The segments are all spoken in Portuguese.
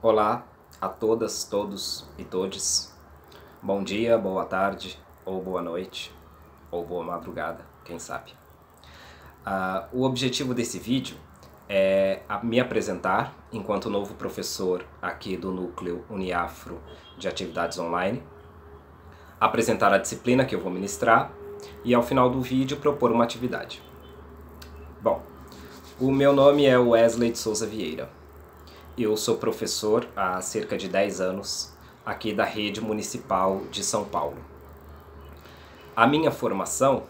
Olá a todas, todos e todes. Bom dia, boa tarde, ou boa noite, ou boa madrugada, quem sabe. O objetivo desse vídeo é me apresentar enquanto novo professor aqui do Núcleo Uniafro de Atividades Online, apresentar a disciplina que eu vou ministrar e ao final do vídeo propor uma atividade. Bom, o meu nome é Wesley de Souza Vieira. Eu sou professor há cerca de 10 anos aqui da Rede Municipal de São Paulo. A minha formação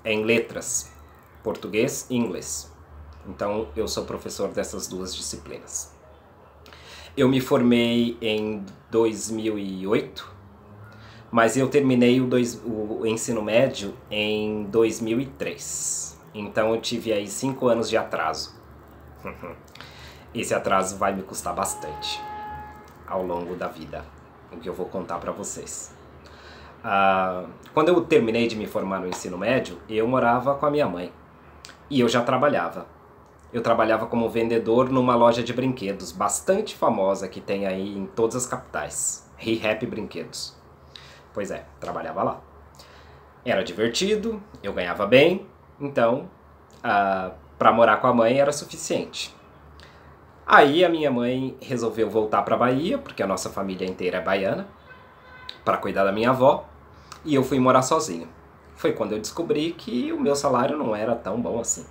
é em letras, português e inglês. Então eu sou professor dessas duas disciplinas. Eu me formei em 2008, mas eu terminei o ensino médio em 2003. Então eu tive aí 5 anos de atraso. Esse atraso vai me custar bastante ao longo da vida, o que eu vou contar para vocês. Quando eu terminei de me formar no ensino médio, eu morava com a minha mãe e eu já trabalhava. Eu trabalhava como vendedor numa loja de brinquedos bastante famosa que tem aí em todas as capitais, Happy Brinquedos. Pois é, trabalhava lá. Era divertido, eu ganhava bem, então para morar com a mãe era suficiente. Aí a minha mãe resolveu voltar para a Bahia, porque a nossa família inteira é baiana, para cuidar da minha avó, e eu fui morar sozinho. Foi quando eu descobri que o meu salário não era tão bom assim.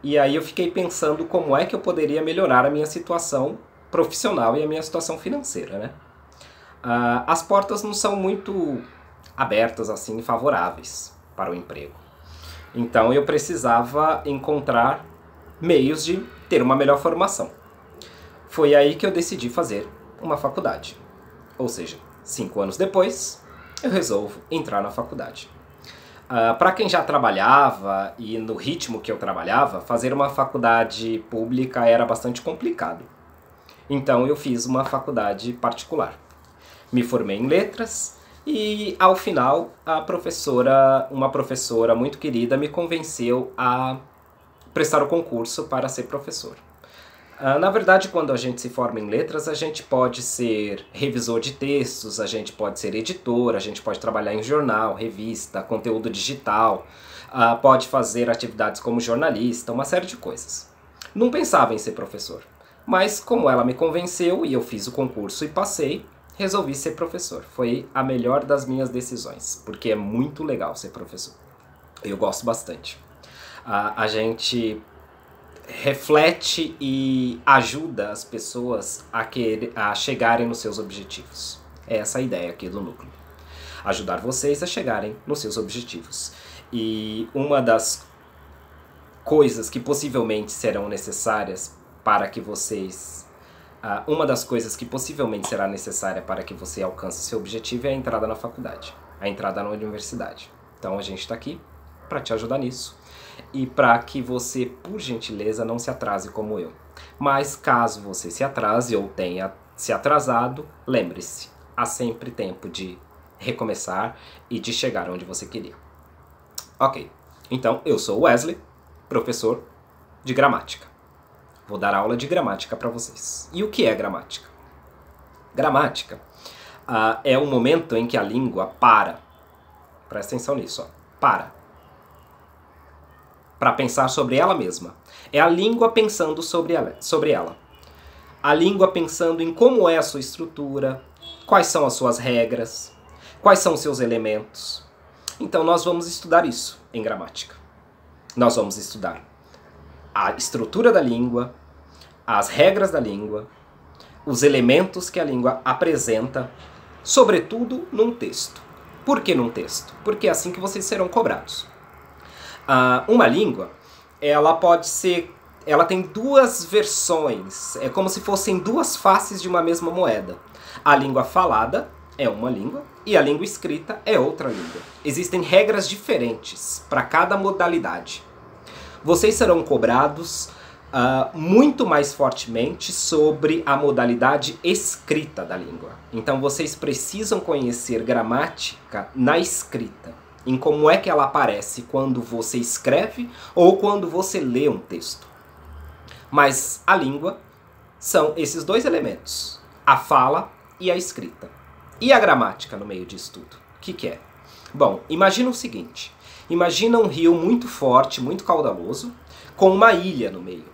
E aí eu fiquei pensando como é que eu poderia melhorar a minha situação profissional e a minha situação financeira, né? As portas não são muito abertas assim, favoráveis para o emprego. Então eu precisava encontrar meios de ter uma melhor formação. Foi aí que eu decidi fazer uma faculdade. Ou seja, 5 anos depois, eu resolvo entrar na faculdade. Para quem já trabalhava e no ritmo que eu trabalhava, fazer uma faculdade pública era bastante complicado. Então eu fiz uma faculdade particular. Me formei em letras e ao final uma professora muito querida me convenceu a prestar o concurso para ser professor. Na verdade, quando a gente se forma em letras, a gente pode ser revisor de textos, a gente pode ser editor, a gente pode trabalhar em jornal, revista, conteúdo digital, pode fazer atividades como jornalista, uma série de coisas. Não pensava em ser professor, mas como ela me convenceu e eu fiz o concurso e passei, resolvi ser professor. Foi a melhor das minhas decisões, porque é muito legal ser professor. Eu gosto bastante. A gente reflete e ajuda as pessoas a chegarem nos seus objetivos. É essa a ideia aqui do núcleo. Ajudar vocês a chegarem nos seus objetivos. E uma das coisas que possivelmente serão necessárias para que vocês... uma das coisas que possivelmente será necessária para que você alcance seu objetivo é a entrada na faculdade, a entrada na universidade. Então a gente está aqui para te ajudar nisso. E para que você, por gentileza, não se atrase como eu. Mas caso você se atrase ou tenha se atrasado, lembre-se, há sempre tempo de recomeçar e de chegar onde você queria. Ok, então eu sou Wesley, professor de gramática. Vou dar aula de gramática para vocês. E o que é gramática? Gramática é o momento em que a língua para. Presta atenção nisso, ó. Para pensar sobre ela mesma. É a língua pensando sobre ela. A língua pensando em como é a sua estrutura, quais são as suas regras, quais são os seus elementos. Então nós vamos estudar isso em gramática. Nós vamos estudar a estrutura da língua, as regras da língua, os elementos que a língua apresenta, sobretudo num texto. Por que num texto? Porque é assim que vocês serão cobrados. Uma língua, ela tem duas versões, é como se fossem duas faces de uma mesma moeda. A língua falada é uma língua e a língua escrita é outra língua. Existem regras diferentes para cada modalidade. Vocês serão cobrados muito mais fortemente sobre a modalidade escrita da língua. Então vocês precisam conhecer gramática na escrita. Em como é que ela aparece quando você escreve ou quando você lê um texto. Mas a língua são esses dois elementos, a fala e a escrita. E a gramática no meio disso tudo? O que é? Bom, imagina o seguinte, imagina um rio muito forte, muito caudaloso, com uma ilha no meio.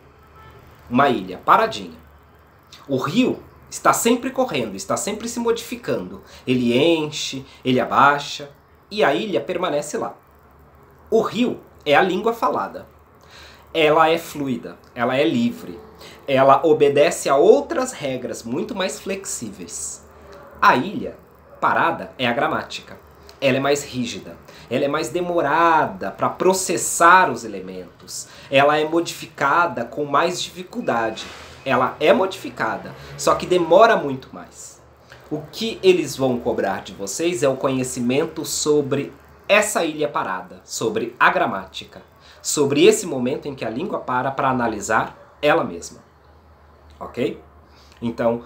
Uma ilha paradinha. O rio está sempre correndo, está sempre se modificando. Ele enche, ele abaixa e a ilha permanece lá. O rio é a língua falada. Ela é fluida, ela é livre. Ela obedece a outras regras muito mais flexíveis. A ilha parada é a gramática. Ela é mais rígida, ela é mais demorada para processar os elementos. Ela é modificada com mais dificuldade. Ela é modificada, só que demora muito mais. O que eles vão cobrar de vocês é o conhecimento sobre essa ilha parada, sobre a gramática, sobre esse momento em que a língua para analisar ela mesma. Ok? Então,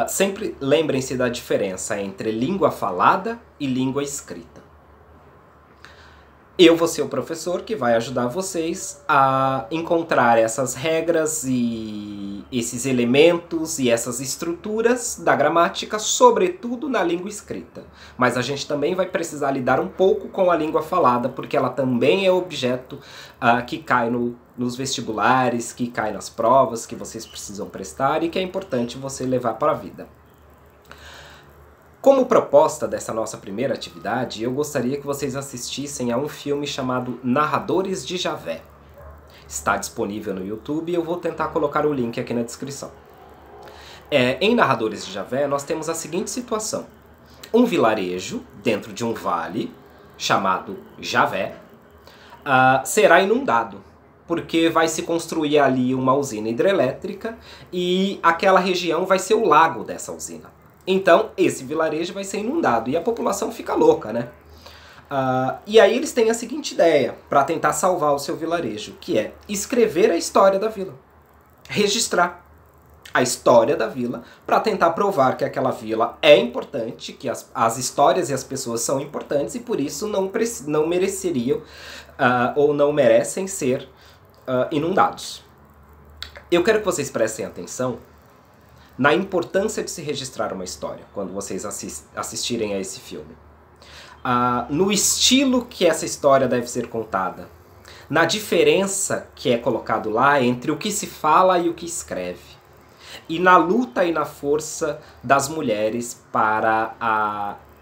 sempre lembrem-se da diferença entre língua falada e língua escrita. Eu vou ser o professor que vai ajudar vocês a encontrar essas regras e esses elementos e essas estruturas da gramática, sobretudo na língua escrita. Mas a gente também vai precisar lidar um pouco com a língua falada, porque ela também é objeto que cai nos vestibulares, que cai nas provas que vocês precisam prestar e que é importante você levar para a vida. Como proposta dessa nossa primeira atividade, eu gostaria que vocês assistissem a um filme chamado Narradores de Javé. Está disponível no YouTube e eu vou tentar colocar o link aqui na descrição. Em Narradores de Javé, nós temos a seguinte situação. Um vilarejo dentro de um vale, chamado Javé, será inundado, porque vai se construir ali uma usina hidrelétrica e aquela região vai ser o lago dessa usina. Então, esse vilarejo vai ser inundado e a população fica louca, né? E aí eles têm a seguinte ideia para tentar salvar o seu vilarejo, que é escrever a história da vila. Registrar a história da vila para tentar provar que aquela vila é importante, que as histórias e as pessoas são importantes e por isso não mereceriam ou não merecem ser inundados. Eu quero que vocês prestem atenção na importância de se registrar uma história quando vocês assistirem a esse filme. No estilo que essa história deve ser contada, na diferença que é colocado lá entre o que se fala e o que escreve, e na luta e na força das mulheres para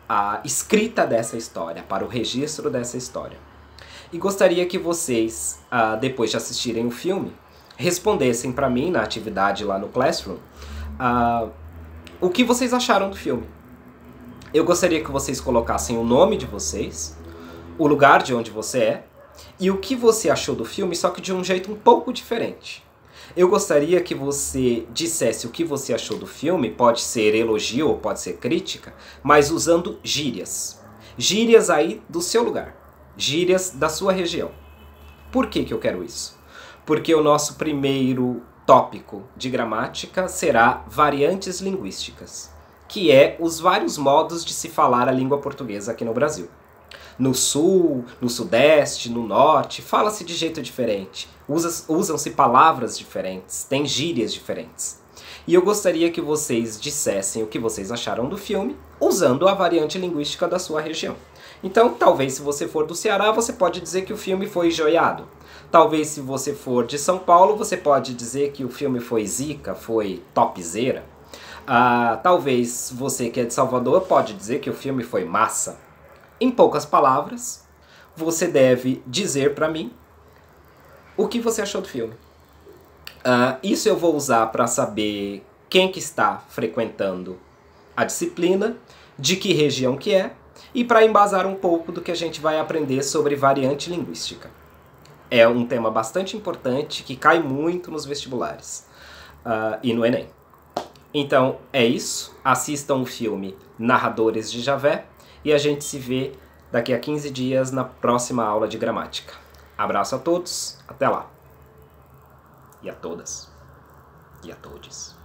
a escrita dessa história, para o registro dessa história. E gostaria que vocês, depois de assistirem o filme, respondessem para mim na atividade lá no Classroom, o que vocês acharam do filme. Eu gostaria que vocês colocassem o nome de vocês, o lugar de onde você é e o que você achou do filme, só que de um jeito um pouco diferente. Eu gostaria que você dissesse o que você achou do filme, pode ser elogio ou pode ser crítica, mas usando gírias. Gírias aí do seu lugar, gírias da sua região. Por que eu quero isso? Porque o nosso primeiro tópico de gramática será variantes linguísticas, que é os vários modos de se falar a língua portuguesa aqui no Brasil. No sul, no sudeste, no norte, fala-se de jeito diferente, usam-se palavras diferentes, tem gírias diferentes. E eu gostaria que vocês dissessem o que vocês acharam do filme, usando a variante linguística da sua região. Então, talvez se você for do Ceará, você pode dizer que o filme foi joiado. Talvez se você for de São Paulo, você pode dizer que o filme foi zica, foi topzera. Talvez você que é de Salvador pode dizer que o filme foi massa. Em poucas palavras, você deve dizer para mim o que você achou do filme. Isso eu vou usar para saber quem que está frequentando a disciplina, de que região que é, e para embasar um pouco do que a gente vai aprender sobre variante linguística. É um tema bastante importante que cai muito nos vestibulares e no Enem. Então é isso, assistam o filme Narradores de Javé e a gente se vê daqui a 15 dias na próxima aula de gramática. Abraço a todos, até lá. E a todas. E a todes.